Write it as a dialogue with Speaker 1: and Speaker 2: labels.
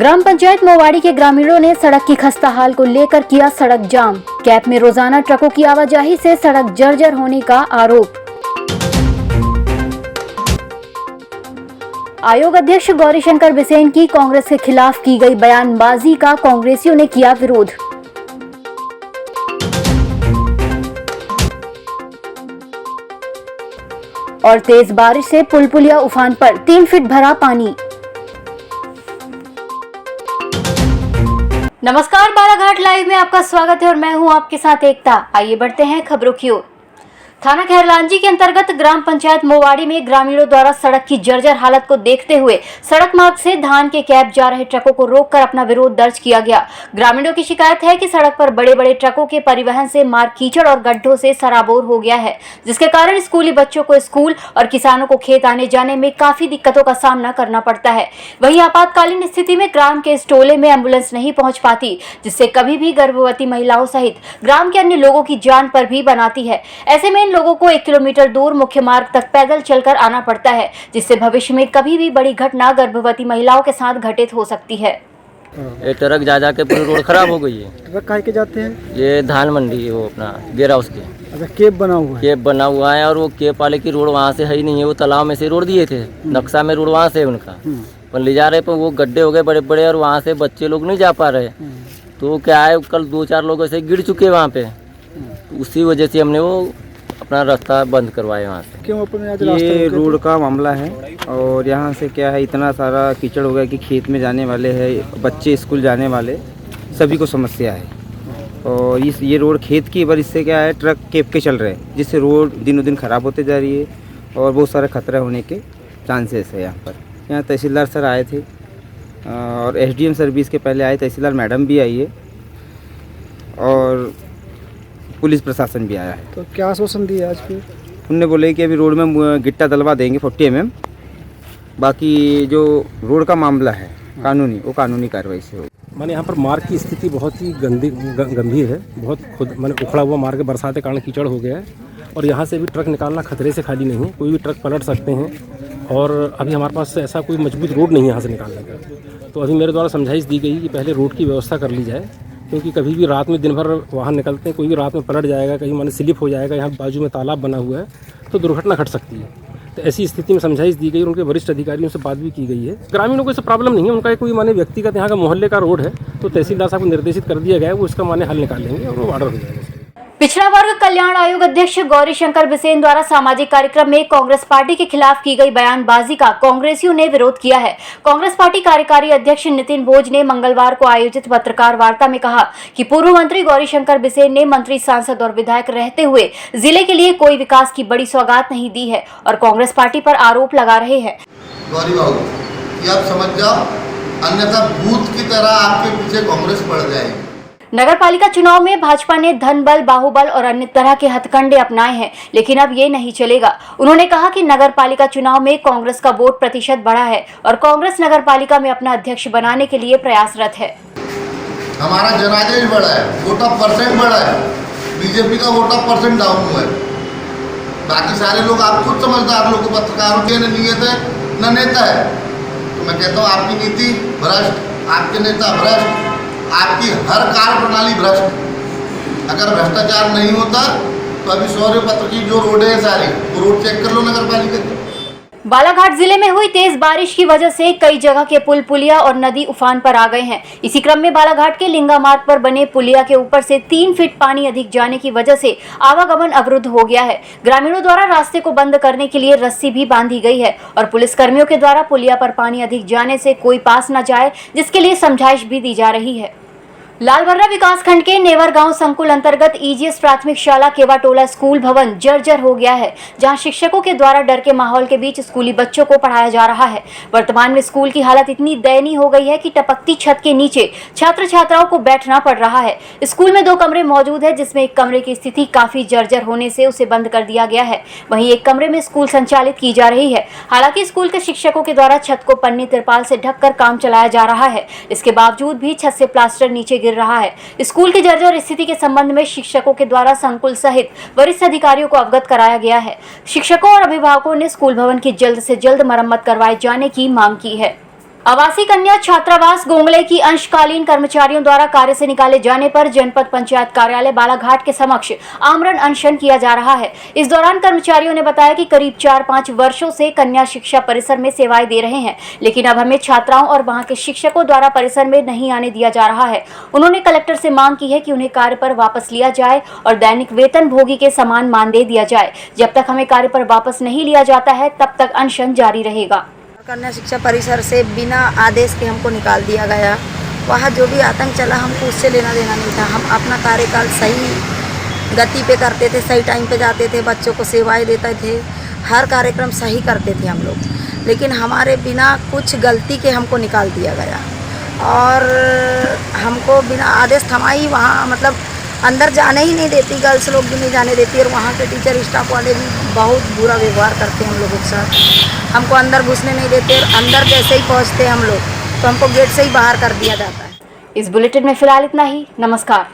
Speaker 1: ग्राम पंचायत मोवाड़ी के ग्रामीणों ने सड़क की खस्ता हाल को लेकर किया सड़क जाम। कैप में रोजाना ट्रकों की आवाजाही से सड़क जर्जर होने का आरोप। आयोग अध्यक्ष गौरीशंकर बिसेन की कांग्रेस के खिलाफ की गई बयानबाजी का कांग्रेसियों ने किया विरोध। और तेज बारिश से पुल पुलिया उफान पर 3 फीट भरा पानी। नमस्कार, बालाघाट लाइव में आपका स्वागत है और मैं हूं आपके साथ एकता। आइए बढ़ते हैं खबरों की ओर। थाना खैरलांजी के अंतर्गत ग्राम पंचायत मोवाड़ी में ग्रामीणों द्वारा सड़क की जर्जर हालत को देखते हुए सड़क मार्ग से धान के कैप जा रहे ट्रकों को रोककर अपना विरोध दर्ज किया गया। ग्रामीणों की शिकायत है कि सड़क पर बड़े बड़े ट्रकों के परिवहन से मार्ग कीचड़ और गड्ढों से सराबोर हो गया है, जिसके कारण स्कूली बच्चों को स्कूल और किसानों को खेत आने जाने में काफी दिक्कतों का सामना करना पड़ता है। वहीं आपातकालीन स्थिति में ग्राम के इस टोले में एम्बुलेंस नहीं पहुंच पाती, जिससे कभी भी गर्भवती महिलाओं सहित ग्राम के अन्य लोगों की जान पर भी बनाती है। ऐसे में इन लोगों को 1 किलोमीटर दूर मुख्य मार्ग तक पैदल चलकर आना पड़ता है, जिससे भविष्य में कभी भी बड़ी घटना गर्भवती महिलाओं के साथ घटित हो सकती है।
Speaker 2: ये ट्रक जा के पूरी रोड खराब हो गई है।
Speaker 3: ट्रक काहे के जाते हैं?
Speaker 2: ये धान मंडी है, वो अपना गेरा उसके।
Speaker 3: अच्छा, केप बना हुआ है?
Speaker 2: केप बना हुआ है और वो केप वाले की रोड वहाँ से है ही नहीं है। वो तालाब में से रोड दिए थे, नक्शा में रोड वहाँ से है उनका, पर ले जा रहे पर वो गड्ढे हो गए बड़े बड़े और वहाँ से बच्चे लोग नहीं जा पा रहे। तो क्या है, कल 2-4 लोग ऐसे गिर चुके वहाँ पे, उसी वजह से हमने वो अपना रास्ता बंद करवाया वहाँ से।
Speaker 3: क्यों अपने आज
Speaker 4: ये रोड का मामला है और यहाँ से क्या है, इतना सारा कीचड़ हो गया कि खेत में जाने वाले हैं, बच्चे स्कूल जाने वाले सभी को समस्या है। और ये रोड खेत की वजह से क्या है, ट्रक केप के चल रहे हैं, जिससे रोड दिनों दिन ख़राब होते जा रही है और बहुत सारे खतरा होने के चांसेस है। यहाँ तहसीलदार सर आए थे और SDM सर्विस के पहले आए, तहसीलदार मैडम भी आई है और पुलिस प्रशासन भी आया है।
Speaker 3: तो क्या आश्वासन दिया आज फिर?
Speaker 4: उनने बोले कि अभी रोड में गिट्टा डलवा देंगे 40 mm, बाकी जो रोड का मामला है वो कानूनी कार्रवाई से होगी।
Speaker 5: मैंने यहाँ पर मार्ग की स्थिति बहुत ही गंभीर है। बहुत खुद मैंने उखड़ा हुआ मार्ग, बरसात के कारण कीचड़ हो गया है और यहाँ से भी ट्रक निकालना खतरे से खाली नहीं है। कोई भी ट्रक पलट सकते हैं और अभी हमारे पास ऐसा कोई मजबूत रोड नहीं है यहाँ से निकालने का। तो अभी मेरे द्वारा समझाइश दी गई कि पहले रोड की व्यवस्था कर ली जाए, क्योंकि कभी भी रात में दिन भर वाहन निकलते हैं, कोई भी रात में पलट जाएगा, कहीं माने स्लिप हो जाएगा। यहाँ बाजू में तालाब बना हुआ है तो दुर्घटना घट सकती है। तो ऐसी स्थिति में समझाइश दी गई और उनके वरिष्ठ अधिकारियों से बात भी की गई है। ग्रामीणों को इससे प्रॉब्लम नहीं है, उनका कोई माने व्यक्तिगत यहाँ का मोहल्ले का रोड है तो तहसीलदार साहब को निर्देशित कर दिया गया है, वो इसका माने हल निकाल लेंगे और वो ऑर्डर हो जाएगा।
Speaker 1: पिछड़ा वर्ग कल्याण आयोग अध्यक्ष गौरीशंकर बिसेन द्वारा सामाजिक कार्यक्रम में कांग्रेस पार्टी के खिलाफ की गई बयानबाजी का कांग्रेसियों ने विरोध किया है। कांग्रेस पार्टी कार्यकारी अध्यक्ष नितिन भोज ने मंगलवार को आयोजित पत्रकार वार्ता में कहा कि पूर्व मंत्री गौरीशंकर बिसेन ने मंत्री, सांसद और विधायक रहते हुए जिले के लिए कोई विकास की बड़ी सौगात नहीं दी है और कांग्रेस पार्टी पर आरोप लगा रहे हैं।
Speaker 6: गौरी बाबू, ये आप समझ जाओ, अन्यथा भूत की तरह आपके पीछे कांग्रेस पड़ जाएगी।
Speaker 1: नगर पालिका चुनाव में भाजपा ने धन बल, बाहुबल और अन्य तरह के हथकंडे अपनाए हैं, लेकिन अब ये नहीं चलेगा। उन्होंने कहा कि नगर पालिका चुनाव में कांग्रेस का वोट प्रतिशत बढ़ा है और कांग्रेस नगर पालिका में अपना अध्यक्ष बनाने के लिए प्रयासरत है।
Speaker 6: हमारा जनादेश बढ़ा है, वोट ऑफ परसेंट बढ़ा है, बीजेपी का वोट ऑफ परसेंट डाउन हुआ है। बाकी सारे लोग आप खुद समझदार लोग, पत्रकारों की न नीयत है न नेता है। तो मैं कहता हूँ आपकी नीति भ्रष्ट, आपके नेता भ्रष्ट, आपकी हर कार्य प्रणाली भ्रष्ट। अगर भ्रष्टाचार नहीं होता तो अभी शौर्य पत्र की जो रोड है सारी, वो रोड चेक कर लो नगर पालिका की।
Speaker 1: बालाघाट जिले में हुई तेज बारिश की वजह से कई जगह के पुल पुलिया और नदी उफान पर आ गए हैं। इसी क्रम में बालाघाट के लिंगा मार्ग पर बने पुलिया के ऊपर से 3 फीट पानी अधिक जाने की वजह से आवागमन अवरुद्ध हो गया है। ग्रामीणों द्वारा रास्ते को बंद करने के लिए रस्सी भी बांधी गई है और पुलिस कर्मियों के द्वारा पुलिया पर पानी अधिक जाने से कोई पास न जाए, जिसके लिए समझाइश भी दी जा रही है। लालबर्रा विकासखंड के नेवर गांव संकुल अंतर्गत EGS प्राथमिक शाला केवाटोला स्कूल भवन जर्जर हो गया है, जहां शिक्षकों के द्वारा डर के माहौल के बीच स्कूली बच्चों को पढ़ाया जा रहा है। वर्तमान में स्कूल की हालत इतनी दयनीय हो गई है कि टपकती छत के नीचे छात्र छात्राओं को बैठना पड़ रहा है। स्कूल में 2 कमरे मौजूद है, जिसमें एक कमरे की स्थिति काफी जर्जर होने से उसे बंद कर दिया गया है। वहीं एक कमरे में स्कूल संचालित की जा रही है। हालांकि स्कूल के शिक्षकों के द्वारा छत को पन्नी तिरपाल से ढककर काम चलाया जा रहा है। इसके बावजूद भी छत से प्लास्टर नीचे रहा है। स्कूल की जर्जर स्थिति के संबंध में शिक्षकों के द्वारा संकुल सहित वरिष्ठ अधिकारियों को अवगत कराया गया है। शिक्षकों और अभिभावकों ने स्कूल भवन की जल्द से जल्द मरम्मत करवाए जाने की मांग की है। आवासीय कन्या छात्रावास गोंगले की अंशकालीन कर्मचारियों द्वारा कार्य से निकाले जाने पर जनपद पंचायत कार्यालय बालाघाट के समक्ष आमरण अनशन किया जा रहा है। इस दौरान कर्मचारियों ने बताया कि करीब 4-5 वर्षों से कन्या शिक्षा परिसर में सेवाएं दे रहे हैं, लेकिन अब हमें छात्राओं और वहां के शिक्षकों द्वारा परिसर में नहीं आने दिया जा रहा है। उन्होंने कलेक्टर से मांग की है कि उन्हें कार्य पर वापस लिया जाए और दैनिक वेतन भोगी के समान मानदेय दिया जाए। जब तक हमें कार्य पर वापस नहीं लिया जाता है तब तक अनशन जारी रहेगा।
Speaker 7: कन्या शिक्षा परिसर से बिना आदेश के हमको निकाल दिया गया। वहाँ जो भी आतंक चला हमको उससे लेना देना नहीं था। हम अपना कार्यकाल सही गति पे करते थे, सही टाइम पे जाते थे, बच्चों को सेवाएं देते थे, हर कार्यक्रम सही करते थे हम लोग। लेकिन हमारे बिना कुछ गलती के हमको निकाल दिया गया और हमको बिना आदेश थमाई वहाँ मतलब अंदर जाने ही नहीं देती, गर्ल्स लोग भी नहीं जाने देती और वहाँ के टीचर स्टाफ वाले भी बहुत बुरा व्यवहार करते हैं हम लोगों के साथ। हमको अंदर घुसने नहीं देते और अंदर जैसे ही पहुँचते हम लोग तो हमको गेट से ही बाहर कर दिया जाता है।
Speaker 1: इस बुलेटिन में फिलहाल इतना ही। नमस्कार।